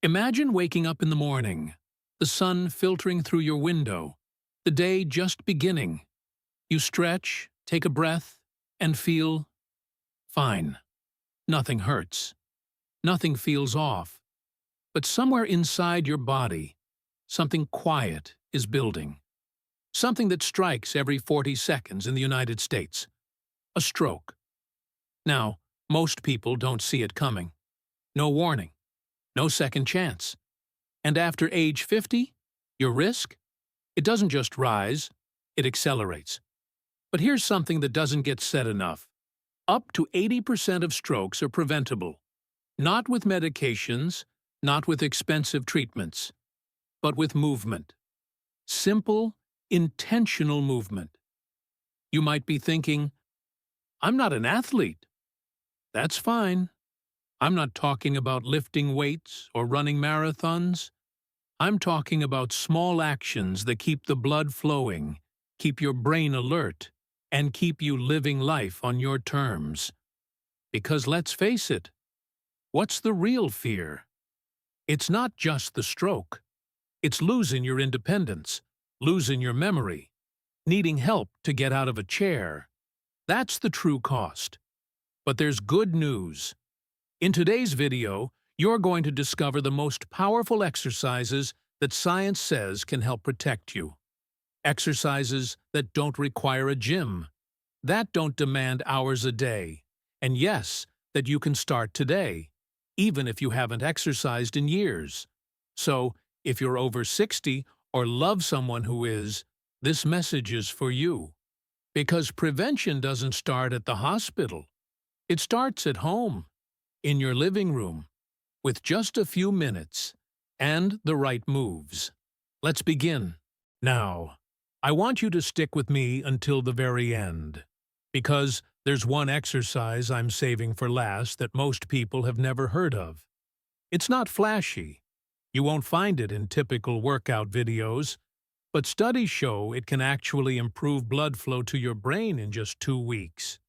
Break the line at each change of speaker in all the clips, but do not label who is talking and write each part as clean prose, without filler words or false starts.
Imagine waking up in the morning, the sun filtering through your window, the day just beginning. You stretch, take a breath, and feel fine. Nothing hurts. Nothing feels off. But somewhere inside your body, something quiet is building. Something that strikes every 40 seconds in the United States. A stroke. Now, most people don't see it coming. No warning. No second chance. And after age 50, your risk? It doesn't just rise, it accelerates. But here's something that doesn't get said enough. Up to 80% of strokes are preventable. Not with medications, not with expensive treatments, but with movement. Simple, intentional movement. You might be thinking, I'm not an athlete. That's fine. I'm not talking about lifting weights or running marathons. I'm talking about small actions that keep the blood flowing, keep your brain alert, and keep you living life on your terms. Because let's face it, what's the real fear? It's not just the stroke. It's losing your independence, losing your memory, needing help to get out of a chair. That's the true cost. But there's good news. In today's video, you're going to discover the most powerful exercises that science says can help protect you. Exercises that don't require a gym, that don't demand hours a day, and yes, that you can start today, even if you haven't exercised in years. So, if you're over 60 or love someone who is, this message is for you. Because prevention doesn't start at the hospital. It starts at home, in your living room, with just a few minutes and the right moves. Let's begin. Now, I want you to stick with me until the very end, because there's one exercise I'm saving for last that most people have never heard of. It's not flashy. You won't find it in typical workout videos, but studies show it can actually improve blood flow to your brain in just 2 weeks.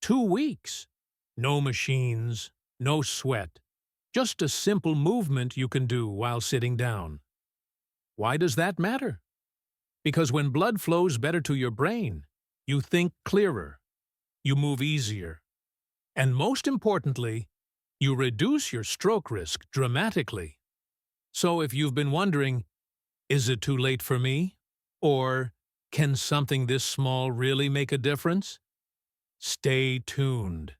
2 weeks! No machines, no sweat, just a simple movement you can do while sitting down. Why does that matter? Because when blood flows better to your brain, you think clearer, you move easier, and most importantly, you reduce your stroke risk dramatically. So if you've been wondering, is it too late for me? Or can something this small really make a difference? Stay tuned.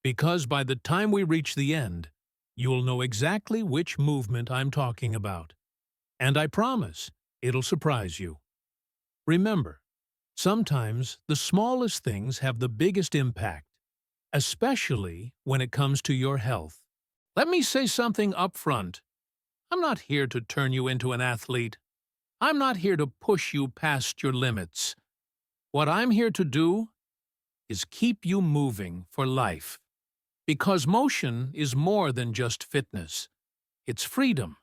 Because by the time we reach the end, you'll know exactly which movement I'm talking about. And I promise, it'll surprise you. Remember, sometimes the smallest things have the biggest impact, especially when it comes to your health. Let me say something up front. I'm not here to turn you into an athlete. I'm not here to push you past your limits. What I'm here to do is keep you moving for life. Because motion is more than just fitness. It's freedom.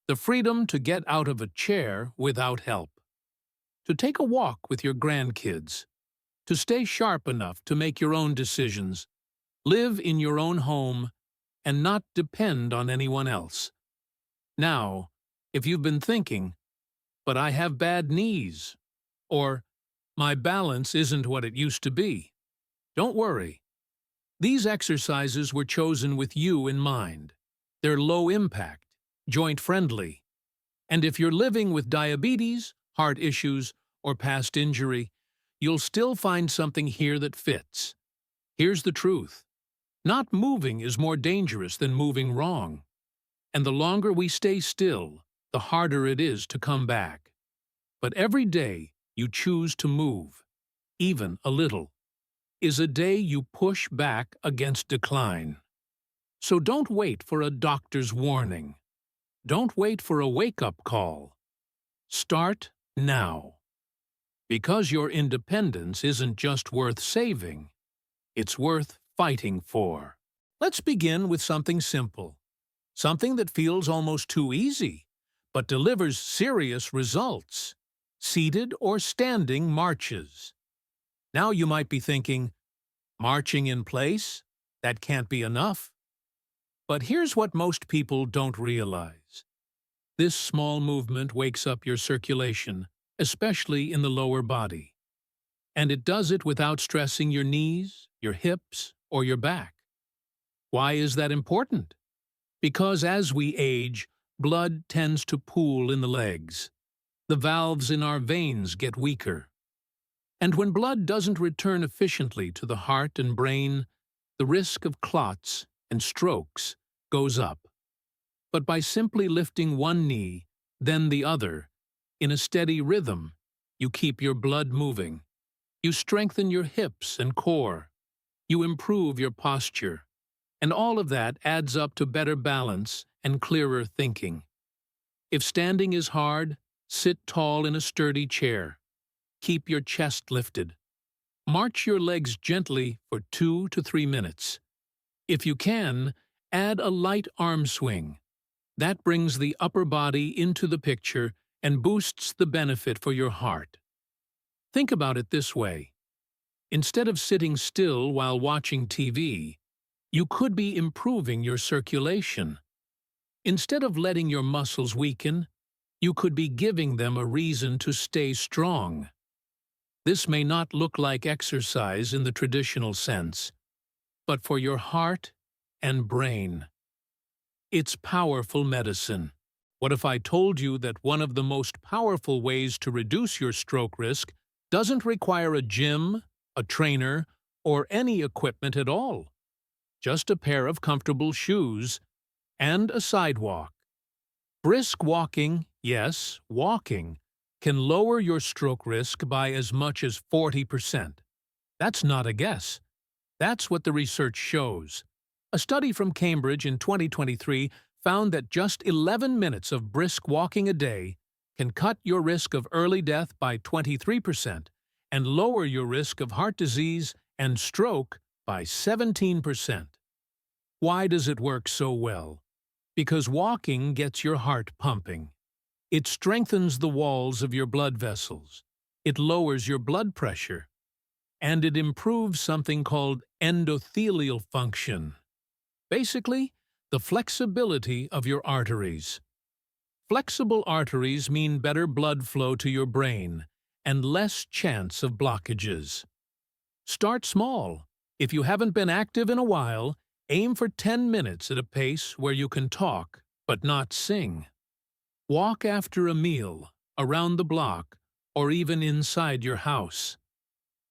The freedom to get out of a chair without help. To take a walk with your grandkids. To stay sharp enough to make your own decisions. Live in your own home and not depend on anyone else. Now, if you've been thinking, but I have bad knees, or my balance isn't what it used to be, don't worry. These exercises were chosen with you in mind. They're low impact, joint friendly. And if you're living with diabetes, heart issues, or past injury, you'll still find something here that fits. Here's the truth. Not moving is more dangerous than moving wrong. And the longer we stay still, the harder it is to come back. But every day you choose to move, even a little, is a day you push back against decline. So don't wait for a doctor's warning. Don't wait for a wake-up call. Start now. Because your independence isn't just worth saving, it's worth fighting for. Let's begin with something simple. Something that feels almost too easy, but delivers serious results. Seated or standing marches. Now you might be thinking, marching in place? That can't be enough. But here's what most people don't realize. This small movement wakes up your circulation, especially in the lower body. And it does it without stressing your knees, your hips, or your back. Why is that important? Because as we age, blood tends to pool in the legs. The valves in our veins get weaker. And when blood doesn't return efficiently to the heart and brain, the risk of clots and strokes goes up. But by simply lifting one knee, then the other, in a steady rhythm, you keep your blood moving. You strengthen your hips and core. You improve your posture. And all of that adds up to better balance and clearer thinking. If standing is hard, sit tall in a sturdy chair. Keep your chest lifted. March your legs gently for 2 to 3 minutes. If you can, add a light arm swing. That brings the upper body into the picture and boosts the benefit for your heart. Think about it this way. Instead of sitting still while watching TV, you could be improving your circulation. Instead of letting your muscles weaken, you could be giving them a reason to stay strong. This may not look like exercise in the traditional sense, but for your heart and brain, it's powerful medicine. What if I told you that one of the most powerful ways to reduce your stroke risk doesn't require a gym, a trainer, or any equipment at all? Just a pair of comfortable shoes and a sidewalk. Brisk walking, yes, walking, can lower your stroke risk by as much as 40%. That's not a guess. That's what the research shows. A study from Cambridge in 2023 found that just 11 minutes of brisk walking a day can cut your risk of early death by 23% and lower your risk of heart disease and stroke by 17%. Why does it work so well? Because walking gets your heart pumping. It strengthens the walls of your blood vessels. It lowers your blood pressure. And it improves something called endothelial function. Basically, the flexibility of your arteries. Flexible arteries mean better blood flow to your brain and less chance of blockages. Start small. If you haven't been active in a while, aim for 10 minutes at a pace where you can talk but not sing. Walk after a meal, around the block, or even inside your house.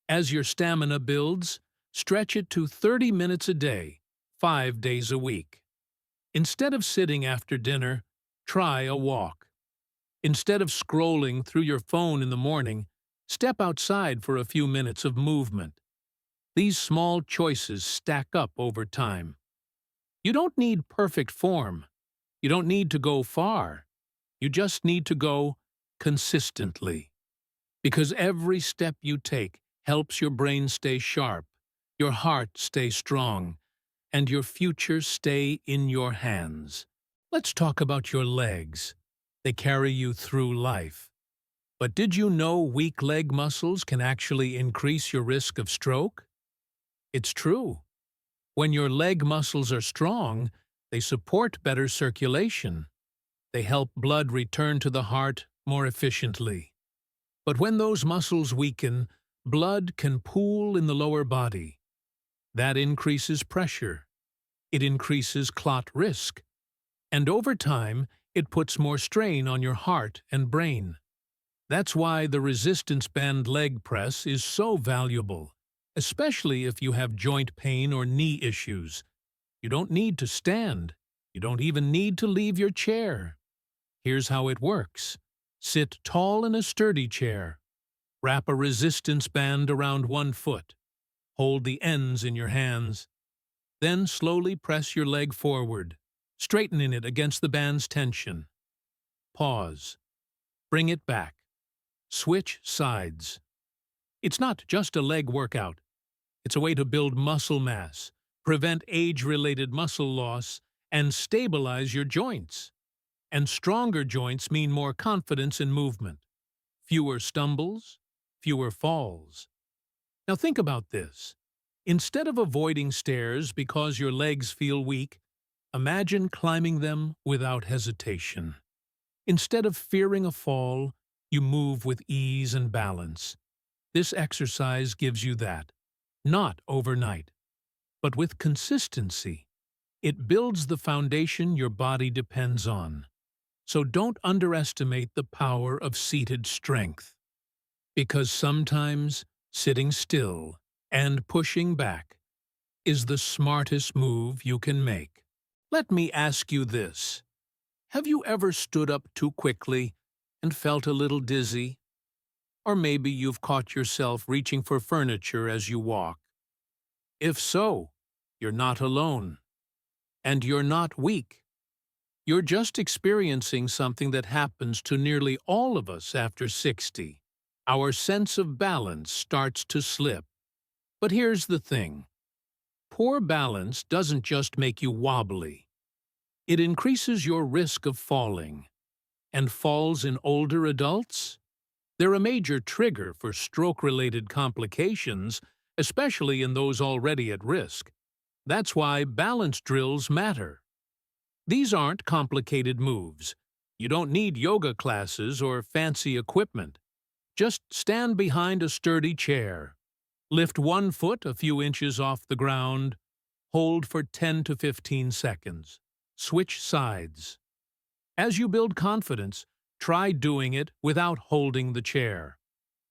As your stamina builds, stretch it to 30 minutes a day, 5 days a week. Instead of sitting after dinner, try a walk. Instead of scrolling through your phone in the morning, step outside for a few minutes of movement. These small choices stack up over time. You don't need perfect form. You don't need to go far. You just need to go consistently. Because every step you take helps your brain stay sharp, your heart stay strong, and your future stay in your hands. Let's talk about your legs. They carry you through life. But did you know weak leg muscles can actually increase your risk of stroke? It's true. When your leg muscles are strong, they support better circulation. They help blood return to the heart more efficiently. But when those muscles weaken, blood can pool in the lower body. That increases pressure. It increases clot risk. And over time, it puts more strain on your heart and brain. That's why the resistance band leg press is so valuable, especially if you have joint pain or knee issues. You don't need to stand. You don't even need to leave your chair. Here's how it works. Sit tall in a sturdy chair. Wrap a resistance band around one foot. Hold the ends in your hands. Then slowly press your leg forward, straightening it against the band's tension. Pause. Bring it back. Switch sides. It's not just a leg workout. It's a way to build muscle mass, prevent age-related muscle loss, and stabilize your joints. And stronger joints mean more confidence in movement. Fewer stumbles, fewer falls. Now think about this. Instead of avoiding stairs because your legs feel weak, Imagine climbing them without hesitation. Instead of fearing a fall, you move with ease and balance. This exercise gives you that, not overnight, but with consistency. It builds the foundation your body depends on. So don't underestimate the power of seated strength. Because sometimes sitting still and pushing back is the smartest move you can make. Let me ask you this. Have you ever stood up too quickly and felt a little dizzy? Or maybe you've caught yourself reaching for furniture as you walk. If so, you're not alone. And you're not weak. You're just experiencing something that happens to nearly all of us after 60. Our sense of balance starts to slip. But here's the thing. Poor balance doesn't just make you wobbly. It increases your risk of falling. And falls in older adults? They're a major trigger for stroke-related complications, especially in those already at risk. That's why balance drills matter. These aren't complicated moves. You don't need yoga classes or fancy equipment. Just stand behind a sturdy chair. Lift one foot a few inches off the ground. Hold for 10 to 15 seconds. Switch sides. As you build confidence, try doing it without holding the chair.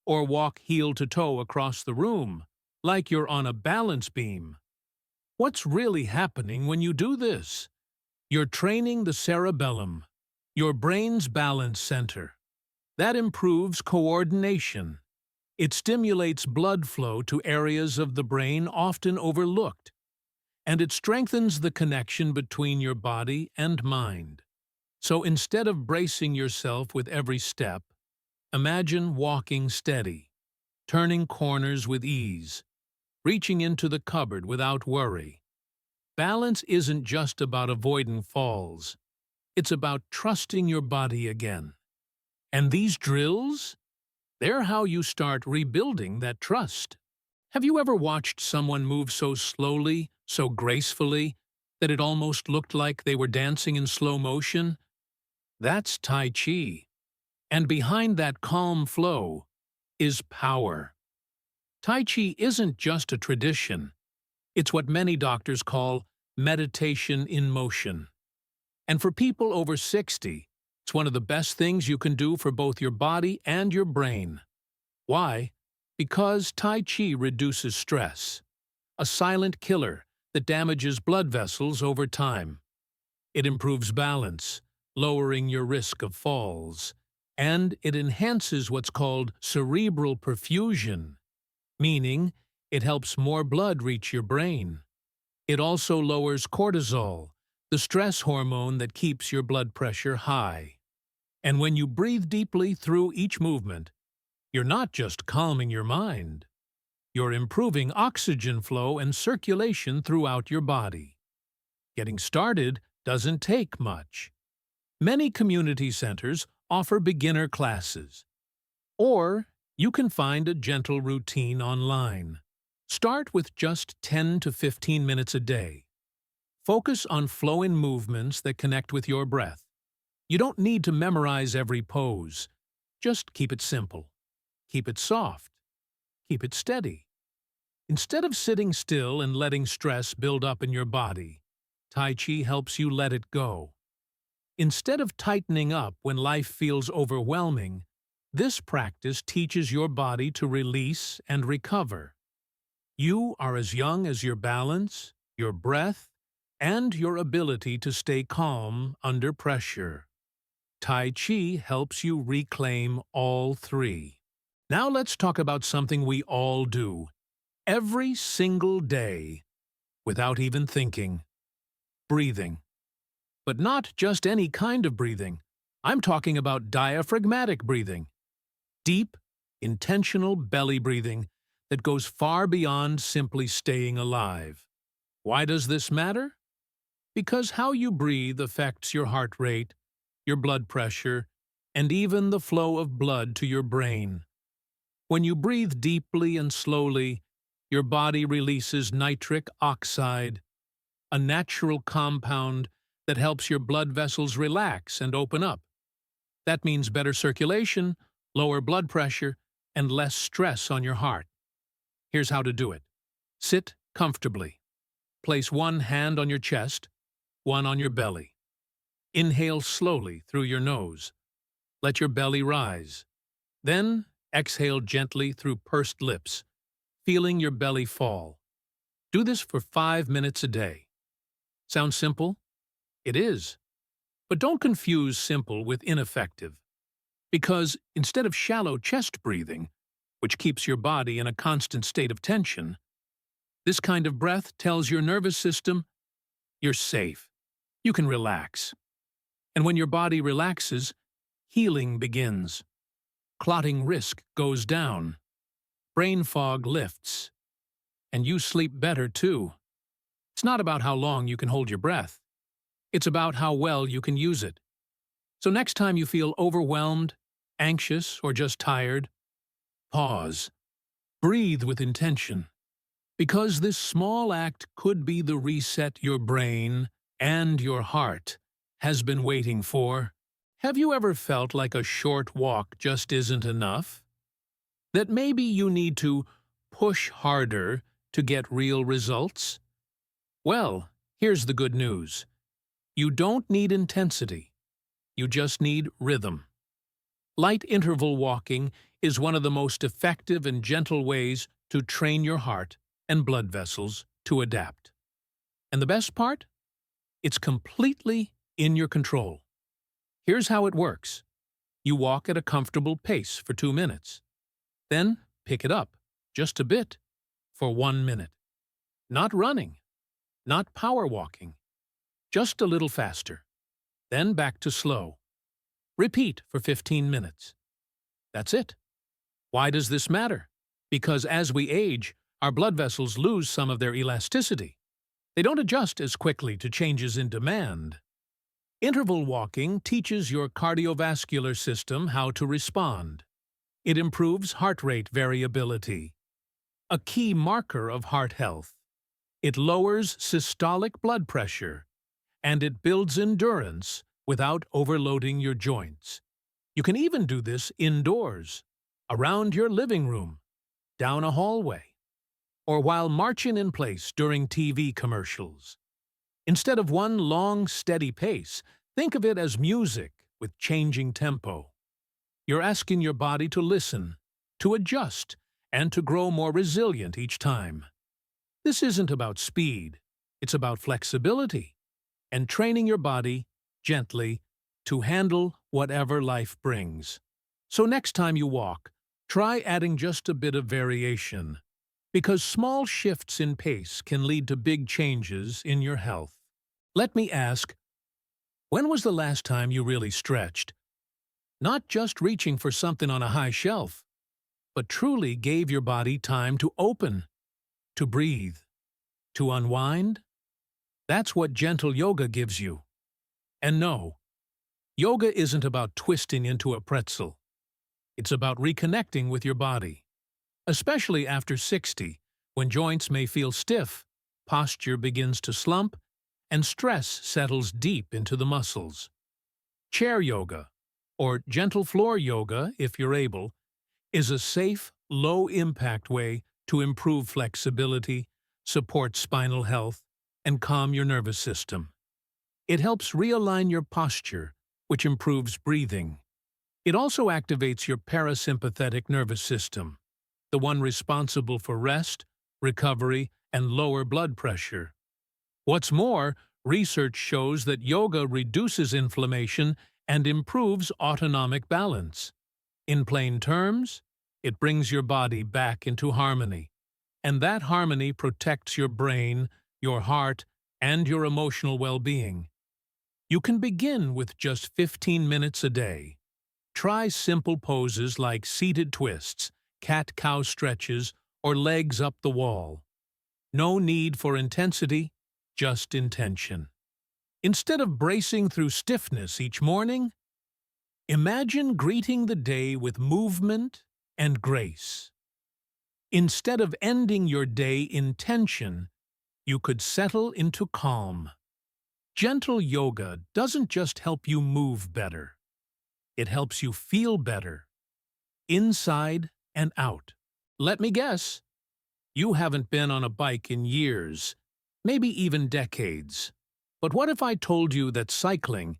Or walk heel to toe across the room, like you're on a balance beam. What's really happening when you do this? You're training the cerebellum, your brain's balance center. That improves coordination. It stimulates blood flow to areas of the brain often overlooked. And it strengthens the connection between your body and mind. So instead of bracing yourself with every step, imagine walking steady, turning corners with ease, reaching into the cupboard without worry. Balance isn't just about avoiding falls. It's about trusting your body again. And these drills? They're how you start rebuilding that trust. Have you ever watched someone move so slowly, so gracefully, that it almost looked like they were dancing in slow motion? That's Tai Chi. And behind that calm flow is power. Tai Chi isn't just a tradition. It's what many doctors call meditation in motion. And for people over 60, it's one of the best things you can do for both your body and your brain. Why? Because Tai Chi reduces stress, a silent killer that damages blood vessels over time. It improves balance, lowering your risk of falls, and it enhances what's called cerebral perfusion, meaning it helps more blood reach your brain. It also lowers cortisol, the stress hormone that keeps your blood pressure high. And when you breathe deeply through each movement, you're not just calming your mind. You're improving oxygen flow and circulation throughout your body. Getting started doesn't take much. Many community centers offer beginner classes. Or you can find a gentle routine online. Start with just 10 to 15 minutes a day. Focus on flowing movements that connect with your breath. You don't need to memorize every pose. Just keep it simple. Keep it soft. Keep it steady. Instead of sitting still and letting stress build up in your body, Tai Chi helps you let it go. Instead of tightening up when life feels overwhelming, this practice teaches your body to release and recover. You are as young as your balance, your breath, and your ability to stay calm under pressure. Tai Chi helps you reclaim all three. Now let's talk about something we all do, every single day, without even thinking. Breathing. But not just any kind of breathing. I'm talking about diaphragmatic breathing. Deep, intentional belly breathing that goes far beyond simply staying alive. Why does this matter? Because how you breathe affects your heart rate, your blood pressure, and even the flow of blood to your brain. When you breathe deeply and slowly, your body releases nitric oxide, a natural compound that helps your blood vessels relax and open up. That means better circulation, lower blood pressure, and less stress on your heart. Here's how to do it. Sit comfortably. Place one hand on your chest, one on your belly. Inhale slowly through your nose. Let your belly rise. Then exhale gently through pursed lips, feeling your belly fall. Do this for 5 minutes a day. Sounds simple? It is. But don't confuse simple with ineffective. Because instead of shallow chest breathing, which keeps your body in a constant state of tension, this kind of breath tells your nervous system, you're safe. You can relax. And when your body relaxes, healing begins. Clotting risk goes down. Brain fog lifts. And you sleep better too. It's not about how long you can hold your breath. It's about how well you can use it. So next time you feel overwhelmed, anxious, or just tired, pause. Breathe with intention. Because this small act could be the reset your brain and your heart has been waiting for. Have you ever felt like a short walk just isn't enough? That maybe you need to push harder to get real results? Well, here's the good news. You don't need intensity. You just need rhythm. Light interval walking is one of the most effective and gentle ways to train your heart and blood vessels to adapt. And the best part? It's completely in your control. Here's how it works. You walk at a comfortable pace for 2 minutes. Then pick it up, just a bit, for 1 minute. Not running, not power walking, just a little faster. Then back to slow. Repeat for 15 minutes. That's it. Why does this matter? Because as we age, our blood vessels lose some of their elasticity. They don't adjust as quickly to changes in demand. Interval walking teaches your cardiovascular system how to respond. It improves heart rate variability, a key marker of heart health. It lowers systolic blood pressure, and it builds endurance without overloading your joints. You can even do this indoors, around your living room, down a hallway, or while marching in place during TV commercials. Instead of one long, steady pace, think of it as music with changing tempo. You're asking your body to listen, to adjust, and to grow more resilient each time. This isn't about speed, it's about flexibility and training your body gently to handle whatever life brings. So next time you walk, try adding just a bit of variation, because small shifts in pace can lead to big changes in your health. Let me ask, when was the last time you really stretched? Not just reaching for something on a high shelf, but truly gave your body time to open, to breathe, to unwind? That's what gentle yoga gives you. And no, yoga isn't about twisting into a pretzel. It's about reconnecting with your body. Especially after 60, when joints may feel stiff, posture begins to slump, and stress settles deep into the muscles. Chair yoga, or gentle floor yoga if you're able, is a safe, low-impact way to improve flexibility, support spinal health, and calm your nervous system. It helps realign your posture, which improves breathing. It also activates your parasympathetic nervous system, the one responsible for rest, recovery, and lower blood pressure. What's more, research shows that yoga reduces inflammation and improves autonomic balance. In plain terms, it brings your body back into harmony, and that harmony protects your brain, your heart, and your emotional well-being. You can begin with just 15 minutes a day. Try simple poses like seated twists, cat-cow stretches, or legs up the wall. No need for intensity, just intention. Instead of bracing through stiffness each morning, imagine greeting the day with movement and grace. Instead of ending your day in tension, you could settle into calm. Gentle yoga doesn't just help you move better. It helps you feel better, inside and out. Let me guess, you haven't been on a bike in years, maybe even decades. But what if I told you that cycling,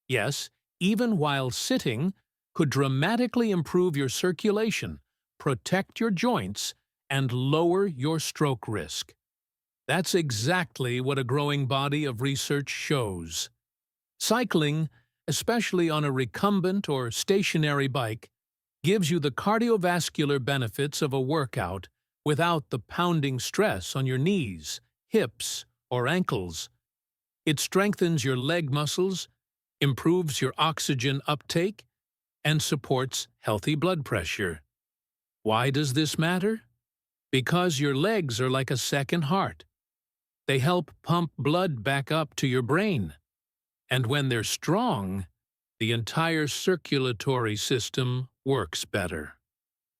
yes, even while sitting, could dramatically improve your circulation, protect your joints, and lower your stroke risk? That's exactly what a growing body of research shows. Cycling, especially on a recumbent or stationary bike, gives you the cardiovascular benefits of a workout without the pounding stress on your knees, hips, or ankles. It strengthens your leg muscles, improves your oxygen uptake, and supports healthy blood pressure. Why does this matter? Because your legs are like a second heart. They help pump blood back up to your brain. And when they're strong, the entire circulatory system works better.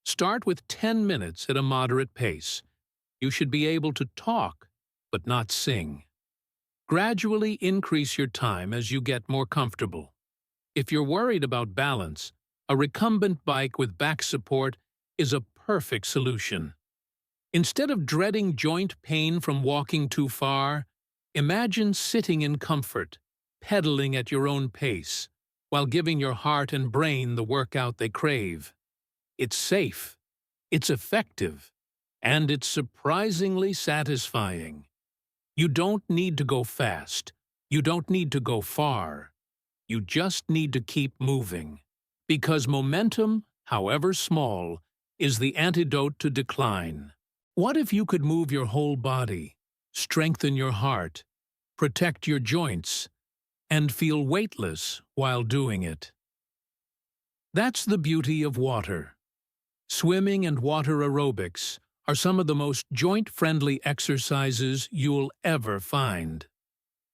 Start with 10 minutes at a moderate pace. You should be able to talk, but not sing. Gradually increase your time as you get more comfortable. If you're worried about balance, a recumbent bike with back support is a perfect solution. Instead of dreading joint pain from walking too far, imagine sitting in comfort, pedaling at your own pace, while giving your heart and brain the workout they crave. It's safe, it's effective, and it's surprisingly satisfying. You don't need to go fast. You don't need to go far. You just need to keep moving. Because momentum, however small, is the antidote to decline. What if you could move your whole body, strengthen your heart, protect your joints, and feel weightless while doing it? That's the beauty of water. Swimming and water aerobics are some of the most joint-friendly exercises you'll ever find.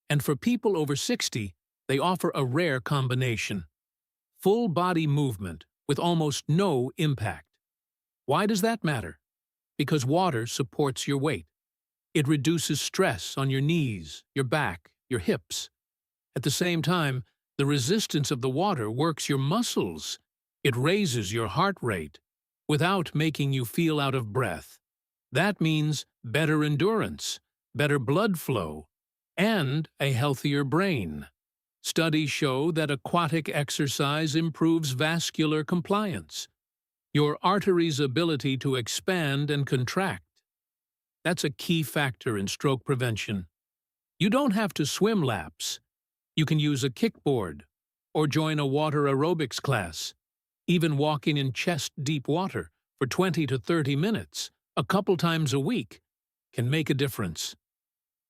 And for people over 60, they offer a rare combination: full-body movement with almost no impact. Why does that matter? Because water supports your weight. It reduces stress on your knees, your back, your hips. At the same time, the resistance of the water works your muscles. It raises your heart rate without making you feel out of breath. That means better endurance, better blood flow, and a healthier brain. Studies show that aquatic exercise improves vascular compliance, your arteries' ability to expand and contract. That's a key factor in stroke prevention. You don't have to swim laps. You can use a kickboard or join a water aerobics class. Even walking in chest-deep water for 20 to 30 minutes, a couple times a week, can make a difference.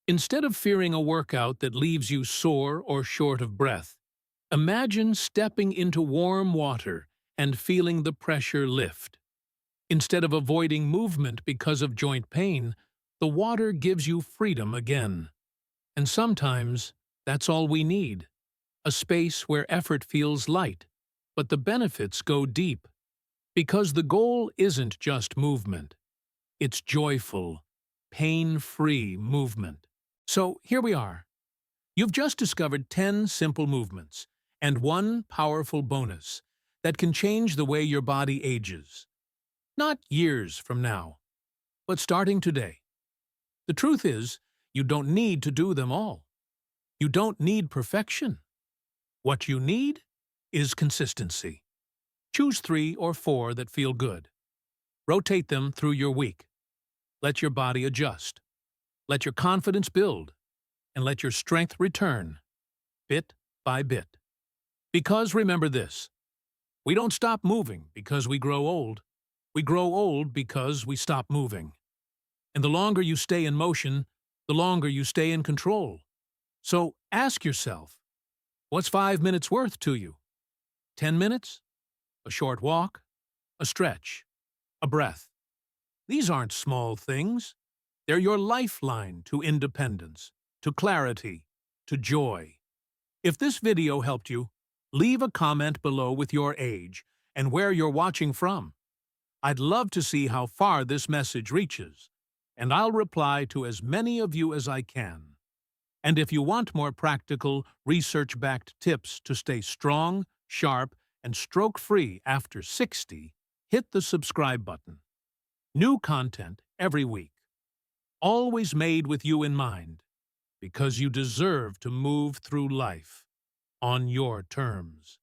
Instead of fearing a workout that leaves you sore or short of breath, imagine stepping into warm water and feeling the pressure lift. Instead of avoiding movement because of joint pain, the water gives you freedom again. And sometimes, that's all we need: a space where effort feels light, but the benefits go deep. Because the goal isn't just movement. It's joyful, pain-free movement. So here we are. You've just discovered 10 simple movements and one powerful bonus that can change the way your body ages. Not years from now, but starting today. The truth is, you don't need to do them all. You don't need perfection. What you need is consistency. Choose 3 or 4 that feel good. Rotate them through your week. Let your body adjust. Let your confidence build. And let your strength return, bit by bit. Because remember this: we don't stop moving because we grow old. We grow old because we stop moving. And the longer you stay in motion, the longer you stay in control. So ask yourself, what's 5 minutes worth to you? 10 minutes? A short walk? A stretch? A breath? These aren't small things. They're your lifeline to independence, to clarity, to joy. If this video helped you, leave a comment below with your age and where you're watching from. I'd love to see how far this message reaches. and I'll reply to as many of you as I can. And if you want more practical, research-backed tips to stay strong, sharp, and stroke-free after 60, hit the subscribe button. New content every week. Always made with you in mind, because you deserve to move through life on your terms.